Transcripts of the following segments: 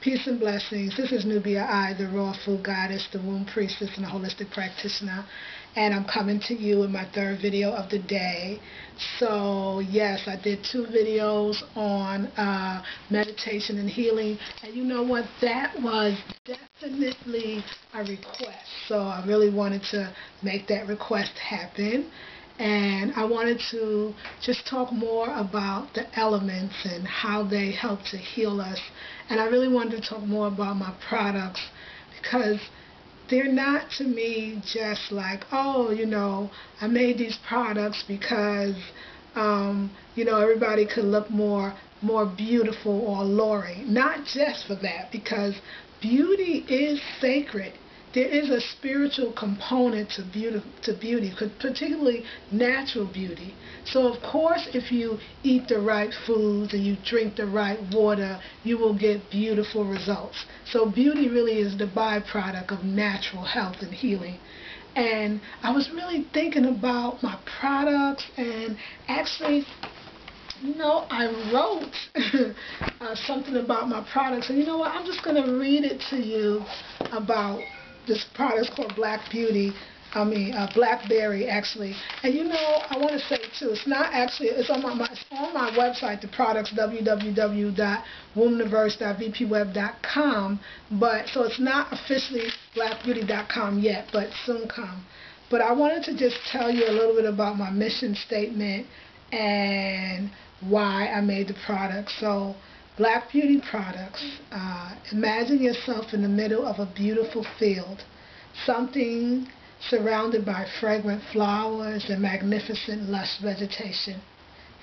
Peace and blessings. This is Nubia I, the Raw Food Goddess, the Womb Priestess, and a Holistic Practitioner. And I'm coming to you in my third video of the day. So, yes, I did 2 videos on meditation and healing. And you know what? That was definitely a request. So I really wanted to make that request happen. And I wanted to just talk more about the elements and how they help to heal us. And I really wanted to talk more about my products because they're not, to me, just like, oh, I made these products because, everybody could look more beautiful or alluring. Not just for that, because beauty is sacred. There is a spiritual component to beauty, particularly natural beauty. So, of course, if you eat the right foods and you drink the right water, you will get beautiful results. So beauty really is the byproduct of natural health and healing. And I was really thinking about my products, and actually, I wrote something about my products. And you know what? I'm just going to read it to you about this product. Is called Blackberry, actually. And I want to say too, it's not actually, it's on my website, the products, www.wombuniverse.vpweb.com, but so it's not officially blackbeauty.com yet, but soon come. But I wanted to just tell you a little bit about my mission statement and why I made the product. So, Black Beauty products. Imagine yourself in the middle of a beautiful field, something surrounded by fragrant flowers and magnificent lush vegetation.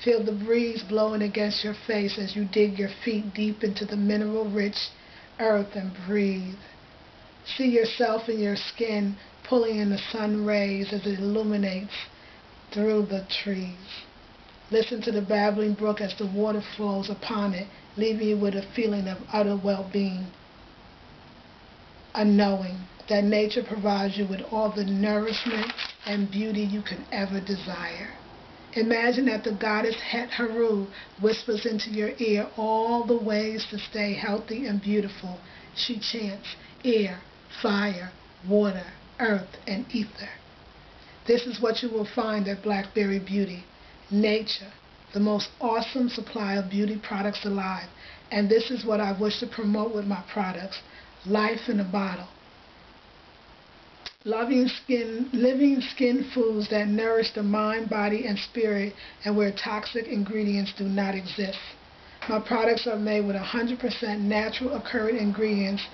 Feel the breeze blowing against your face as you dig your feet deep into the mineral-rich earth and breathe. See yourself in your skin pulling in the sun rays as it illuminates through the trees. Listen to the babbling brook as the water flows upon it, leaving you with a feeling of utter well-being. A knowing that nature provides you with all the nourishment and beauty you can ever desire. Imagine that the goddess Het Heru whispers into your ear all the ways to stay healthy and beautiful. She chants air, fire, water, earth, and ether. This is what you will find at Blackberry Beauty. Nature, the most awesome supply of beauty products alive. And this is what I wish to promote with my products. Life in a bottle. Living skin foods that nourish the mind, body, and spirit, and where toxic ingredients do not exist. My products are made with 100% natural occurring ingredients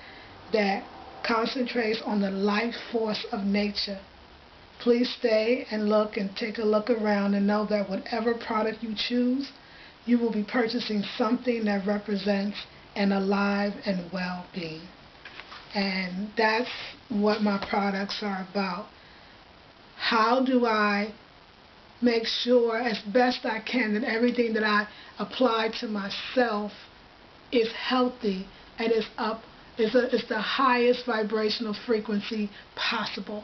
that concentrates on the life force of nature. Please stay and look and take a look around and know that whatever product you choose, you will be purchasing something that represents an alive and well-being. And that's what my products are about. How do I make sure as best I can that everything that I apply to myself is healthy and is the highest vibrational frequency possible?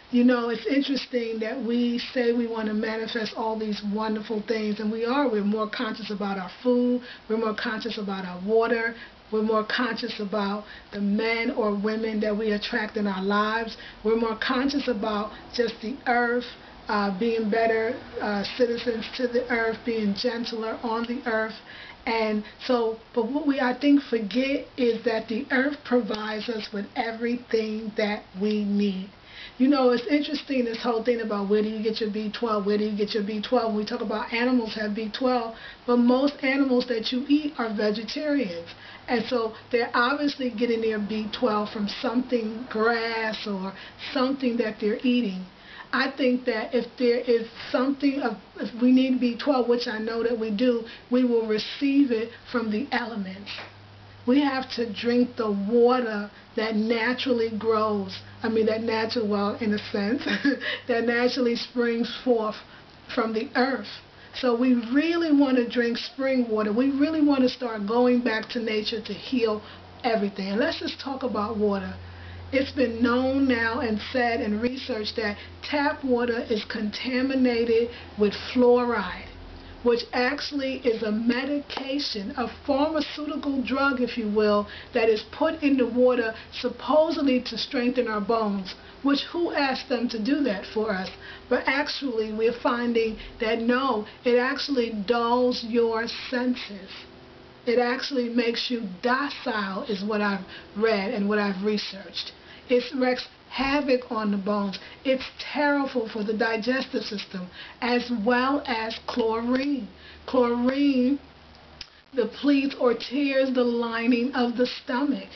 It's interesting that we say we want to manifest all these wonderful things, and we're more conscious about our food, we're more conscious about our water, we're more conscious about the men or women that we attract in our lives, we're more conscious about just the earth, being better citizens to the earth, being gentler on the earth. And so, but what we, I think, forget is that the earth provides us with everything that we need. It's interesting, this whole thing about where do you get your B12, where do you get your B12. When we talk about animals have B12, but most animals that you eat are vegetarians. And so they're obviously getting their B12 from something, grass or something that they're eating. I think that if there is something, if we need B12, which I know that we do, we will receive it from the elements. We have to drink the water that naturally grows. In a sense, that naturally springs forth from the earth. So we really want to drink spring water. We really want to start going back to nature to heal everything. And let's just talk about water. It's been known now and said and researched that tap water is contaminated with fluoride. which actually is a medication, a pharmaceutical drug, if you will, that is put in the water supposedly to strengthen our bones, which who asked them to do that for us? But actually we're finding that no, it actually dulls your senses. It actually makes you docile, is what I've read and what I've researched. It wreaks havoc on the bones. It's terrible for the digestive system, as well as chlorine. Chlorine depletes or tears the lining of the stomach.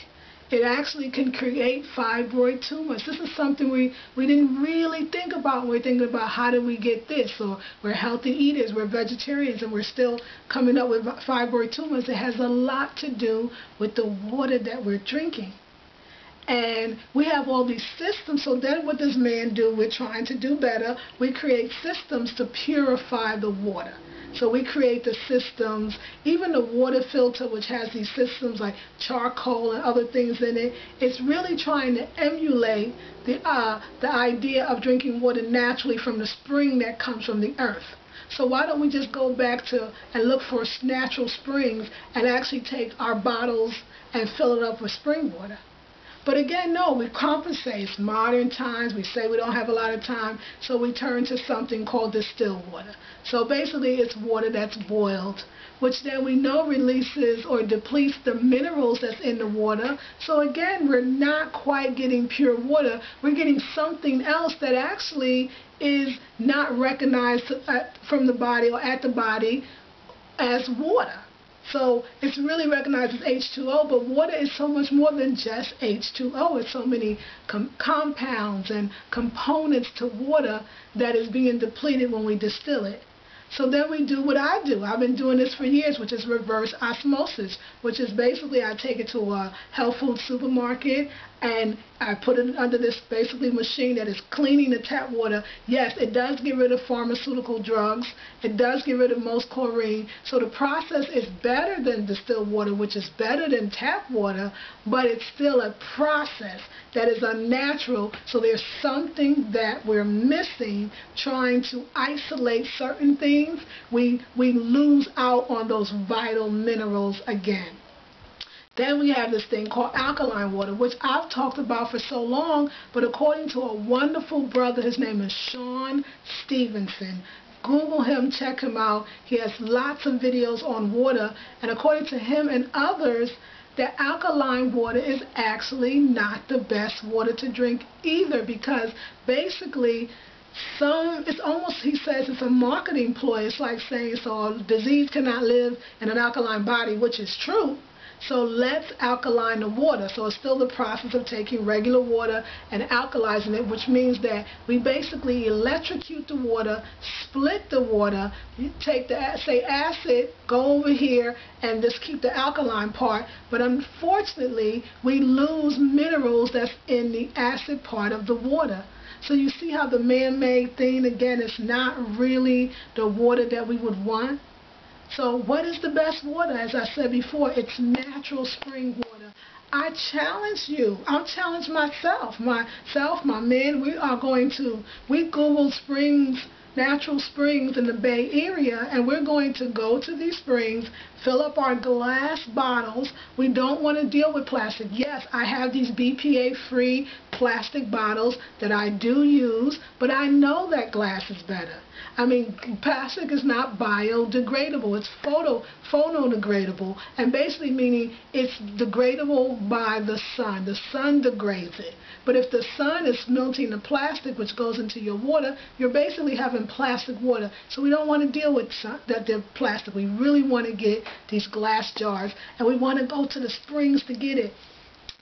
It actually can create fibroid tumors. This is something we didn't really think about when we're thinking about how do we get this, or we're healthy eaters, we're vegetarians, and we're still coming up with fibroid tumors. It has a lot to do with the water that we're drinking. And we have all these systems, so then what does man do? We're trying to do better. We create systems to purify the water. So we create the systems, even the water filter, which has these systems like charcoal and other things in it. It's really trying to emulate the idea of drinking water naturally from the spring that comes from the earth. So why don't we just go back to and look for natural springs and actually take our bottles and fill it up with spring water? But again, no, we compensate. It's modern times. We say we don't have a lot of time, so we turn to something called distilled water. So basically it's water that's boiled, which then we know releases or depletes the minerals that's in the water. So again, we're not quite getting pure water. We're getting something else that actually is not recognized from the body or at the body as water. So it's really recognized as H2O, but water is so much more than just H2O. It's so many compounds and components to water that is being depleted when we distill it. So then we do what I do. I've been doing this for years, which is reverse osmosis, which is basically I take it to a health food supermarket and I put it under this basically machine that is cleaning the tap water. Yes, it does get rid of pharmaceutical drugs. It does get rid of most chlorine. So the process is better than distilled water, which is better than tap water, but it's still a process that is unnatural. So there's something that we're missing trying to isolate certain things. We lose out on those vital minerals again. Then we have this thing called alkaline water, which I've talked about for so long, but according to a wonderful brother, his name is Sean Stevenson. Google him, check him out. He has lots of videos on water, and according to him and others, that alkaline water is actually not the best water to drink either, because basically it's almost, he says, it's a marketing ploy. It's like saying, so a disease cannot live in an alkaline body, which is true. So let's alkaline the water. So it's still the process of taking regular water and alkalizing it, which means that we basically electrocute the water, split the water, you take the, say, acid, go over here, and just keep the alkaline part. But unfortunately, we lose minerals that's in the acid part of the water. So you see how the man-made thing, again, is not really the water that we would want. So what is the best water? As I said before, it's natural spring water. I challenge you. I'll challenge myself, my men. We Googled springs, natural springs in the Bay Area, and we're going to go to these springs, fill up our glass bottles. We don't want to deal with plastic. Yes, I have these BPA-free plastic bottles that I do use, but I know that glass is better. I mean, plastic is not biodegradable. It's photodegradable, and basically meaning it's degradable by the sun. The sun degrades it. But if the sun is melting the plastic, which goes into your water, you're basically having plastic water. So we don't want to deal with the plastic. We really want to get these glass jars, and we want to go to the springs to get it.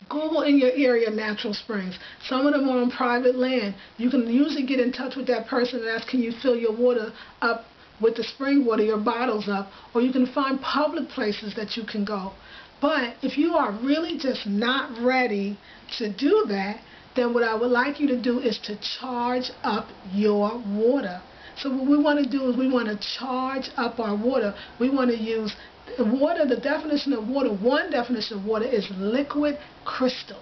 Google in your area natural springs. Some of them are on private land. You can usually get in touch with that person and ask, can you fill your water up with the spring water, your bottles up, or you can find public places that you can go. But if you are really just not ready to do that, then what I would like you to do is to charge up your water. So what we want to do is we want to charge up our water. We want to use water. The definition of water, one definition of water is liquid crystal.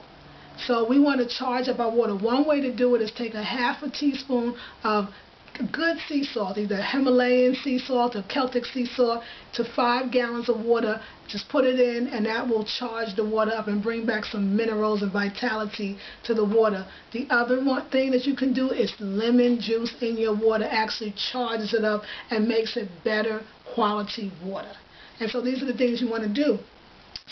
So we want to charge up our water. One way to do it is take a half a teaspoon of good sea salt, either Himalayan sea salt or Celtic sea salt, to 5 gallons of water. Just put it in, and that will charge the water up and bring back some minerals and vitality to the water. The other one thing that you can do is lemon juice in your water actually charges it up and makes it better quality water. And so these are the things you want to do.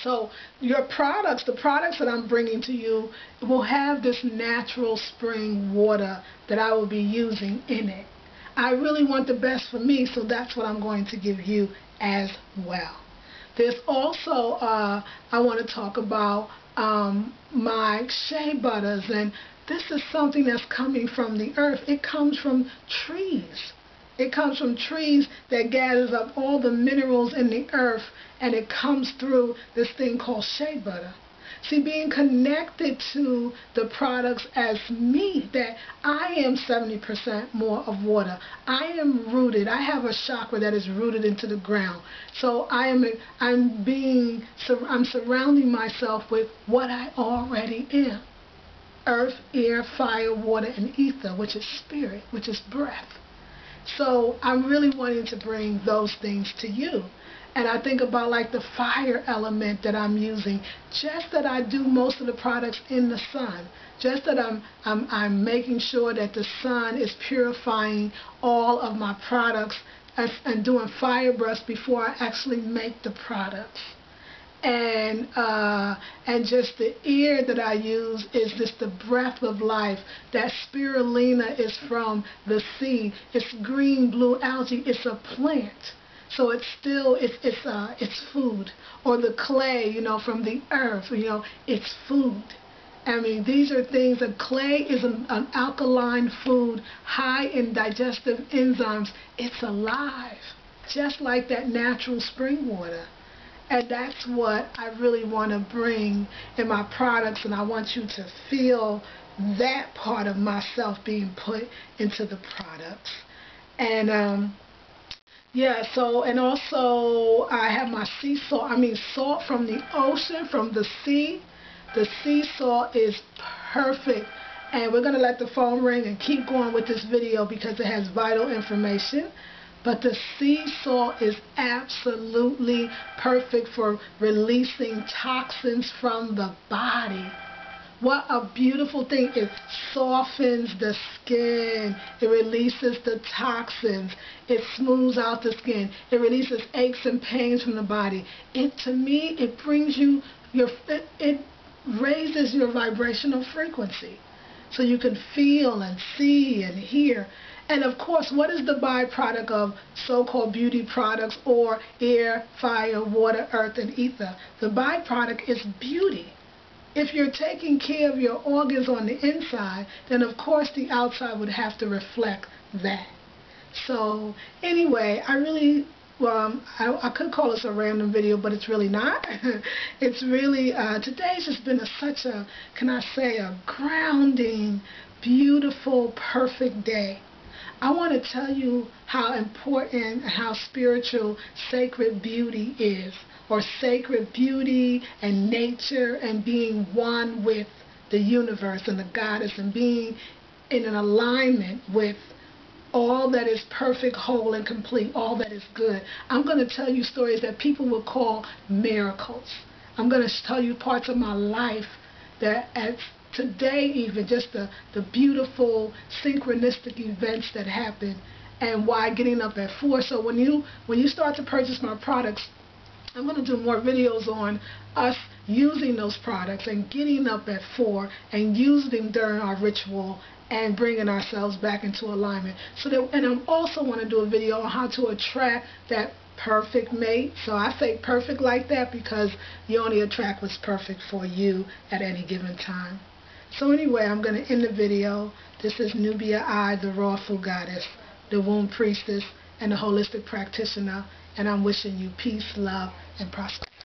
So your products, the products that I'm bringing to you, will have this natural spring water that I will be using in it. I really want the best for me, so that's what I'm going to give you as well. There's also, I want to talk about my shea butters, and this is something that's coming from the earth. It comes from trees. It comes from trees that gathers up all the minerals in the earth, and it comes through this thing called shea butter. See, being connected to the products as me, that I am 70% more of water. I am rooted. I have a chakra that is rooted into the ground. So I'm surrounding myself with what I already am. Earth, air, fire, water, and ether, which is spirit, which is breath. So I'm really wanting to bring those things to you. And I think about like the fire element that I'm using, just that I do most of the products in the sun, just that I'm making sure that the sun is purifying all of my products and doing fire brush before I actually make the products. And just the air that I use is just the breath of life. That spirulina is from the sea. It's green, blue algae. It's a plant. So it's still, it's food. Or the clay, from the earth, it's food. I mean, these are things that clay is an alkaline food, high in digestive enzymes. It's alive, just like that natural spring water. And that's what I really want to bring in my products, and I want you to feel that part of myself being put into the products. And yeah, so, and also I have my sea salt, salt from the ocean, from the sea. The sea salt is perfect. And we're going to let the phone ring and keep going with this video because it has vital information. But the sea salt is absolutely perfect for releasing toxins from the body. What a beautiful thing. It softens the skin. It releases the toxins. It smooths out the skin. It releases aches and pains from the body. To me, it brings you it raises your vibrational frequency. So you can feel and see and hear. And of course, what is the byproduct of so-called beauty products or air, fire, water, earth, and ether? The byproduct is beauty. If you're taking care of your organs on the inside, then of course the outside would have to reflect that. So anyway, I could call this a random video, but it's really not. It's really, today's just been such a, can I say, a grounding, beautiful, perfect day. I want to tell you how important and how spiritual sacred beauty is, or sacred beauty and nature and being one with the universe and the goddess and being in an alignment with all that is perfect, whole, and complete, all that is good. I'm going to tell you stories that people will call miracles. I'm going to tell you parts of my life that today even, just the beautiful synchronistic events that happen, and why getting up at 4. So when you start to purchase my products, I'm going to do more videos on us using those products and getting up at 4 and using them during our ritual and bringing ourselves back into alignment. And I also want to do a video on how to attract that perfect mate. So I say perfect like that because you only attract what's perfect for you at any given time. So anyway, I'm going to end the video. This is Nubia I, the Raw Food Goddess, the Womb Priestess, and the Holistic Practitioner. And I'm wishing you peace, love, and prosperity.